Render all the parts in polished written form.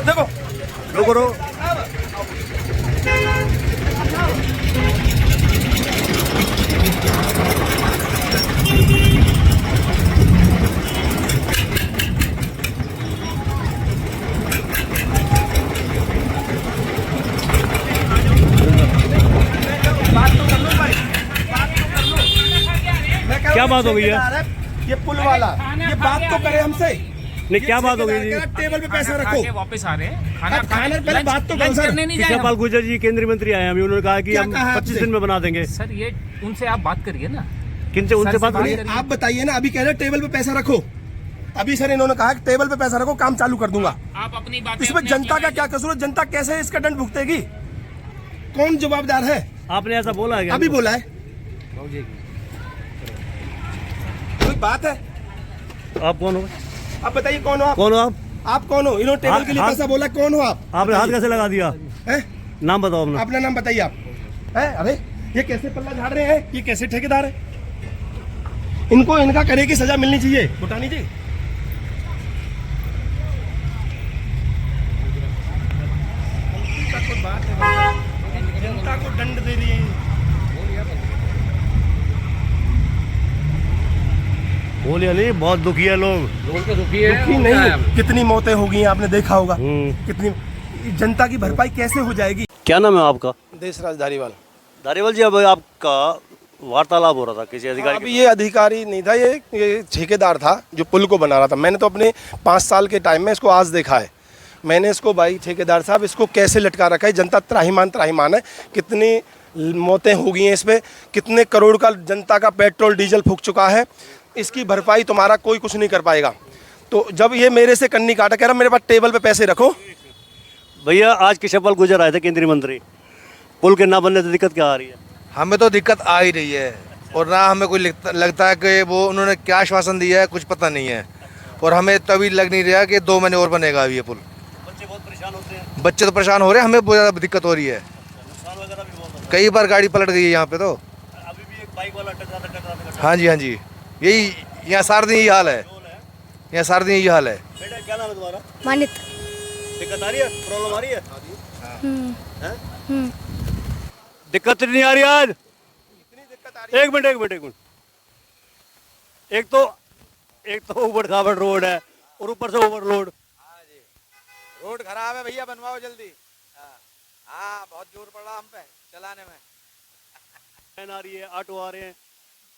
देखो रुको रो। क्या बात हो गई है? ये पुल वाला ये बात तो करे हमसे। नहीं, क्या बात हो गई जी? टेबल पे पैसा रखो। वापस आ रहे हैं खाना पहले बात तो करो सर। कृष्णपाल गुर्जर जी केंद्रीय मंत्री आए हैं, अभी उन्होंने कहा कि हम 25 दिन में बना देंगे। सर ये उनसे आप बात करिए ना। किनसे? उनसे बात करिए। आप बताइए ना, अभी कह रहे टेबल पे पैसा रखो। अभी सर इन्होंने कहा कि टेबल पे पैसा रखो, काम चालू कर दूंगा। आप अपनी बात इसमें जनता का क्या कसूर है? जनता कैसे इसका दंड भुगतेगी? कौन जवाबदार है? आपने ऐसा बोला है क्या? अभी बोला है। कोई बात है? आप कौन हो? आप बताइए कौन हो आप? कौन हो आप? आप कौन हो? इन्होंने टेबल के लिए पैसा बोला, कौन हो आप? आपने हाथ कैसे लगा दिया? हैं? नाम बताओ अपना। अपना नाम बताइए आप। है? अरे ये कैसे पल्ला झाड़ रहे हैं? ये कैसे ठेकेदार है? इनको इनका करे की सजा मिलनी चाहिए भूटानी जी। बात है, जनता को दंड दे रही है। बोलिए नहीं, बहुत दुखी है लोग। दुखी है। दुखी नहीं, कितनी मौतें हो गई हैं आपने देखा होगा। कितनी जनता की भरपाई कैसे हो जाएगी? क्या नाम है आपका? देशराज धारीवाल। धारीवाल जी, अब आपका वार्तालाप हो रहा था किसी अधिकारी अभी ये अधिकारी नहीं था, ये ठेकेदार था जो पुल को बना रहा था। मैंने तो अपने 5 साल के टाइम में इसको आज देखा है। मैंने इसको, भाई ठेकेदार साहब, इसको कैसे लटका रखा है। जनता त्राहिमाम है। कितनी मौतें हो गई हैं इस पर, कितने करोड़ का जनता का पेट्रोल डीजल फूक चुका है। इसकी भरपाई तुम्हारा कोई कुछ नहीं कर पाएगा। तो जब ये मेरे से कन्नी काटा, कह रहा मेरे पास टेबल पे पैसे रखो। भैया आज कृष्णपाल गुर्जर आए थे केंद्रीय मंत्री, पुल के ना बनने से दिक्कत क्या आ रही है? हमें तो दिक्कत आ ही रही है, और ना हमें कोई लगता है कि वो उन्होंने क्या आश्वासन दिया है, कुछ पता नहीं है। और हमें तभी लग नहीं रहा कि 2 महीने और बनेगा अभी ये पुल। बच्चे बहुत परेशान होते हैं। बच्चे तो परेशान हो रहे हैं, हमें बहुत ज़्यादा दिक्कत हो रही है। नुकसान वगैरह भी बहुत होता कई बार गाड़ी पलट गई है यहाँ पे तो। है। अभी भी एक बाइक वाला टकरा। हाँ जी, हाँ जी, यही यहाँ सारे दिन यही हाल है। यहाँ सारे दिन यही हाल है। बेटा क्या नाम है तुम्हारा? मानित। दिक्कत आ रही है? प्रॉब्लम आ रही है? दिक्कत नहीं आ रही आज? एक मिनट। एक तो उबड़ खाबड़ रोड है और ऊपर से ओवरलोड। रोड खराब है भैया, बनवाओ जल्दी। हाँ बहुत जोर पड़ रहा हम पे चलाने में। ट्रेन आ रही है, ऑटो आ रहे हैं।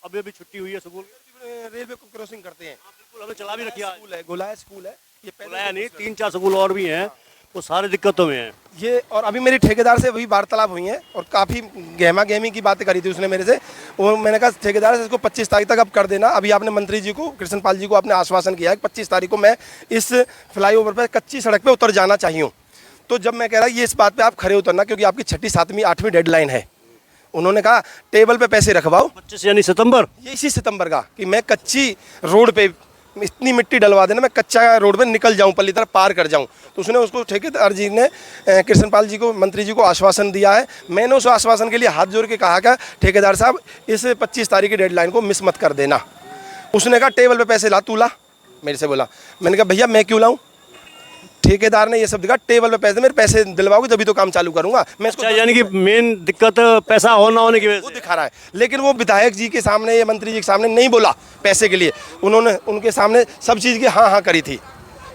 अभी अभी छुट्टी हुई है स्कूल। रेलवे को क्रॉसिंग करते हैं। बिल्कुल, हमें चला भी रखिए। स्कूल है, गोलाया स्कूल है ये। बुलाया नहीं, 3-4 स्कूल और भी हैं, वो सारे दिक्कतों में हैं। ये और अभी मेरी ठेकेदार से वही वार्तालाप हुई है और काफ़ी गहमा गहमी की बातें करी थी उसने मेरे से। और मैंने कहा ठेकेदार से इसको 25 तारीख तक अब कर देना। अभी आपने मंत्री जी को, कृष्णपाल जी को आपने आश्वासन किया है कि 25 तारीख को मैं इस फ्लाईओवर पर कच्ची सड़क पर उतर जाना चाहिए। तो जब मैं कह रहा ये इस बात पर आप खड़े उतरना, क्योंकि आपकी 6ठी 7वीं 8वीं डेडलाइन है। उन्होंने कहा टेबल पे पैसे रखवाओ 25 यानी सितंबर, ये इसी सितंबर का, कि मैं कच्ची रोड पे इतनी मिट्टी डलवा देना, मैं कच्चा रोड पे निकल जाऊं, पल्ली तरफ पार कर जाऊं। तो उसने उसको ठेकेदार जी ने, कृष्णपाल जी को, मंत्री जी को आश्वासन दिया है। मैंने उस आश्वासन के लिए हाथ जोड़ के कहा कि ठेकेदार साहब इस 25 तारीख की डेडलाइन को मिस मत कर देना। उसने कहा टेबल पे पैसे ला, तू ला, मेरे से बोला। मैंने कहा भैया मैं क्यों लाऊं? ठेकेदार ने ये सब दिखा, टेबल पे पैसे, मेरे पैसे दिलवाओगे तभी तो काम चालू करूंगा मैं इसको। यानी कि मेन दिक्कत पैसा हो ना होने की वजह वो से दिखा रहा है। लेकिन वो विधायक जी के सामने या मंत्री जी के सामने नहीं बोला पैसे के लिए। उन्होंने उनके सामने सब चीज़ की हाँ करी थी।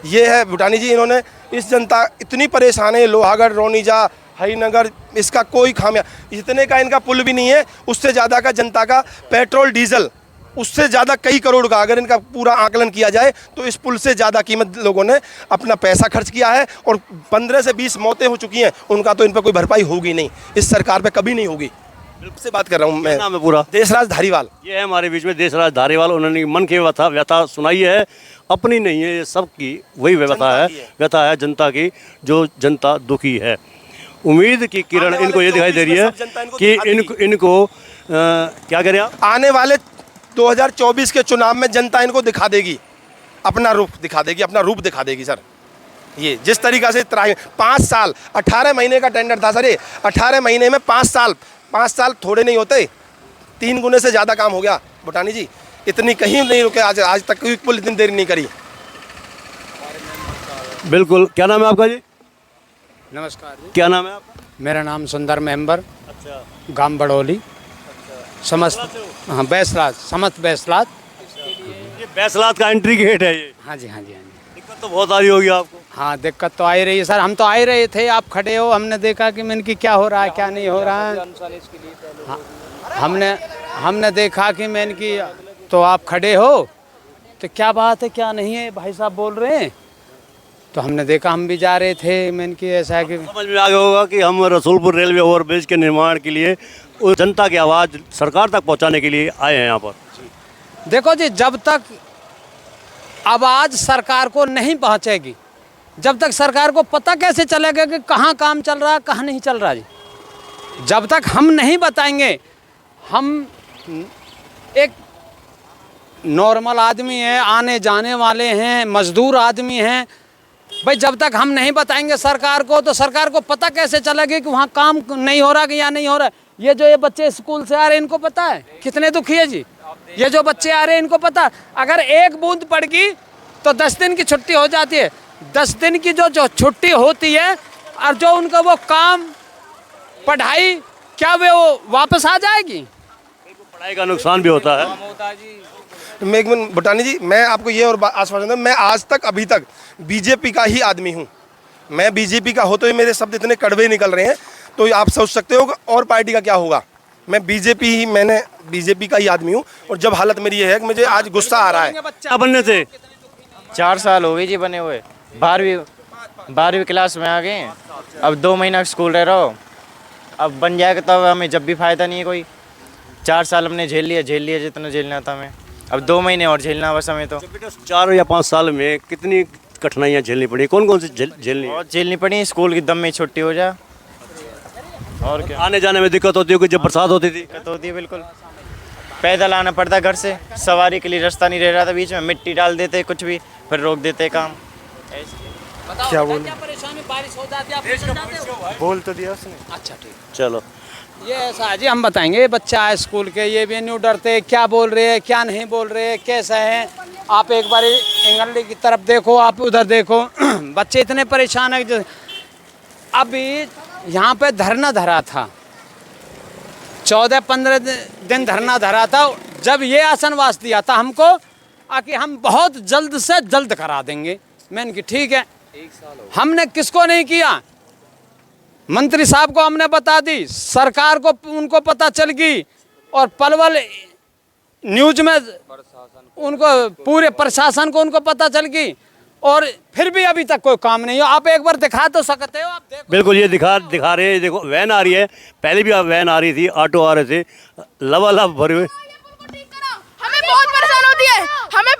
ये है भूटानी जी, इन्होंने इस जनता इतनी परेशान है, लोहागढ़, रोनीजा, हरिनगर, इसका कोई खामिया, इतने का इनका पुल भी नहीं है। उससे ज़्यादा का जनता का पेट्रोल डीजल, उससे ज़्यादा कई करोड़ का अगर इनका पूरा आकलन किया जाए तो इस पुल से ज़्यादा कीमत लोगों ने अपना पैसा खर्च किया है। और 15 से 20 मौतें हो चुकी हैं, उनका तो इन पर कोई भरपाई होगी नहीं, इस सरकार पे कभी नहीं होगी। से बात कर रहा हूँ मैं। नाम है पूरा? देशराज धारीवाल। ये है हमारे बीच में देशराज धारीवाल। उन्होंने मन की व्यथा सुनाई है, अपनी नहीं है, ये सबकी वही व्यथा है जनता की, जो जनता दुखी है। उम्मीद की किरण इनको ये दिखाई दे रही है कि इनको क्या करें आप, आने वाले 2024 के चुनाव में जनता इनको दिखा देगी, अपना रूप दिखा देगी, अपना रूप दिखा देगी सर। ये जिस तरीका से 5 साल 18 महीने का टेंडर था सर, ये 18 महीने में 5 साल थोड़े नहीं होते, 3 गुने से ज़्यादा काम हो गया भूटानी जी। इतनी कहीं नहीं रुके, आज तक कोई पुल इतनी देरी नहीं करी। बिल्कुल। क्या नाम है आपका जी? नमस्कार जी। क्या नाम है आपका? मेरा नाम सुंदर मेंबर, अच्छा, गांव बड़ौली, समस्त, हाँ बैसलात, समस्त बैसलात। ये बैसलात का एंट्री गेट है ये। हाँ जी, हाँ जी, हाँ जी। दिक्कत तो बहुत आ रही होगी आपको। हाँ दिक्कत तो आ ही रही है सर, हम तो आ ही रहे थे, आप खड़े हो, हमने देखा कि मैंने कि क्या हो रहा है क्या नहीं हो रहा है। हाँ, हमने देखा कि मैंने कि तो आप खड़े हो तो क्या बात है क्या नहीं है, भाई साहब बोल रहे हैं, तो हमने देखा, हम भी जा रहे थे, मैंने कि ऐसा है कि समझ में आ गया होगा कि हम रसूलपुर रेलवे ओवरब्रिज के निर्माण के लिए उस जनता की आवाज़ सरकार तक पहुंचाने के लिए आए हैं यहाँ पर। देखो जी, जब तक आवाज़ सरकार को नहीं पहुंचेगी, जब तक सरकार को पता कैसे चलेगा कि कहाँ काम चल रहा है कहाँ नहीं चल रहा जी, जब तक हम नहीं बताएंगे, हम एक नॉर्मल आदमी हैं, आने जाने वाले हैं, मजदूर आदमी हैं भाई, जब तक हम नहीं बताएंगे सरकार को तो सरकार को पता कैसे चलेगा कि वहाँ काम नहीं हो रहा कि या नहीं हो रहा है। ये जो ये बच्चे स्कूल से आ रहे हैं इनको पता है कितने दुखी है जी, ये जो बच्चे आ रहे हैं इनको पता है, अगर एक बूंद पड़ गई तो 10 दिन की छुट्टी हो जाती है, 10 दिन की जो छुट्टी होती है और जो उनका वो काम पढ़ाई क्या वो वापस आ जाएगी। पढ़ाई का नुकसान भी होता है। मैं एक मिनट भूटानी जी, मैं आपको ये और आश्वासन दूं, मैं आज तक अभी तक बीजेपी का ही आदमी हूँ। मैं बीजेपी का होते हुए मेरे शब्द इतने कड़वे निकल रहे हैं तो आप सोच सकते हो और पार्टी का क्या होगा। मैं मैंने बीजेपी का ही आदमी हूँ और जब हालत मेरी ये है कि मुझे आज गुस्सा आ रहा है। क्या बनने से? 4 साल हो गए जी बने हुए, 12वीं क्लास में आ गए हैं, अब 2 महीना स्कूल रह रहा हो, अब बन जाएगा तब हमें जब भी फ़ायदा नहीं है कोई। 4 साल हमने झेल लिया जितना झेलना था हमें, अब 2 महीने और झेलना बस हमें। तो बेटा 4 या 5 साल में कितनी कठिनाइयाँ झेलनी पड़ी, कौन कौन सी झेलनी? बहुत झेलनी पड़ी, स्कूल की दम में छुट्टी हो जा, और क्या आने जाने में दिक्कत होती है, जब बरसात होती थी दिक्कत होती है बिल्कुल, पैदल आना पड़ता घर से, सवारी के लिए रास्ता नहीं रह रहा था, बीच में मिट्टी डाल देते कुछ भी, फिर रोक देते काम। क्या बोल परेशानी, बारिश हो जाती है, आप निकल जाते हो? बोल तो दिया उसने। अच्छा ठीक, चलो ये ऐसा है जी, हम बताएंगे, बच्चा है स्कूल के, ये भी नहीं डरते क्या बोल रहे हैं क्या नहीं बोल रहे हैं कैसा है। आप एक बार इंगली की तरफ देखो, आप उधर देखो, बच्चे इतने परेशान है कि अभी यहाँ पे धरना धरा था, 14-15 दिन धरना धरा था, जब ये आसनवास दिया था हमको कि हम बहुत जल्द से जल्द करा देंगे, मैंने कि ठीक है। हमने किसको नहीं किया, मंत्री साहब को हमने बता दी, सरकार को उनको पता चल गई और पलवल न्यूज में उनको पूरे प्रशासन को उनको पता चल गई और फिर भी अभी तक कोई काम नहीं हो। आप एक बार दिखा तो सकते हो, आप देखो। बिल्कुल ये दिखा रहे हैं, देखो वैन आ रही है, पहले भी वैन आ रही थी, ऑटो आ रहे थे, लबालब भरे हुए। हमें बहुत परेशान होती है, हमें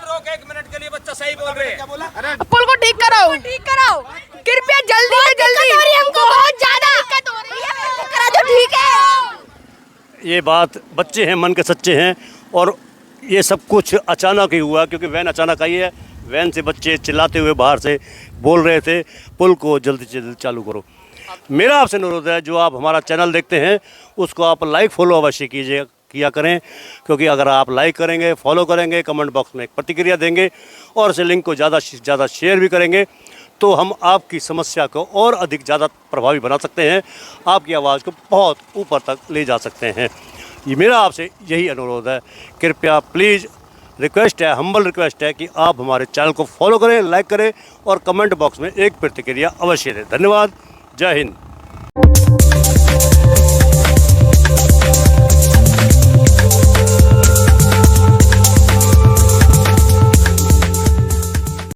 रोक 1 मिनट के लिए, बच्चा सही बोल रहे हैं, पुल को ठीक कराओ कृपया जल्दी से जल्दी, हमको बहुत ज्यादा दिक्कत हो रही है, करा दो ठीक है। ये बात, बच्चे हैं मन के सच्चे हैं और ये सब कुछ अचानक ही हुआ क्योंकि वैन अचानक आई है। वैन से बच्चे चिल्लाते हुए बाहर से बोल रहे थे पुल को जल्दी से जल्दी चालू करो। मेरा आपसे अनुरोध है, जो आप हमारा चैनल देखते हैं उसको आप लाइक फॉलो अवश्य किया करें, क्योंकि अगर आप लाइक करेंगे, फॉलो करेंगे, कमेंट बॉक्स में एक प्रतिक्रिया देंगे और इस लिंक को ज़्यादा से ज़्यादा शेयर भी करेंगे तो हम आपकी समस्या को और अधिक ज़्यादा प्रभावी बना सकते हैं, आपकी आवाज़ को बहुत ऊपर तक ले जा सकते हैं। ये मेरा आपसे यही अनुरोध है, कृपया प्लीज़ रिक्वेस्ट है, हम्बल रिक्वेस्ट है कि आप हमारे चैनल को फॉलो करें, लाइक करें और कमेंट बॉक्स में एक प्रतिक्रिया अवश्य दें। धन्यवाद, जय हिंद।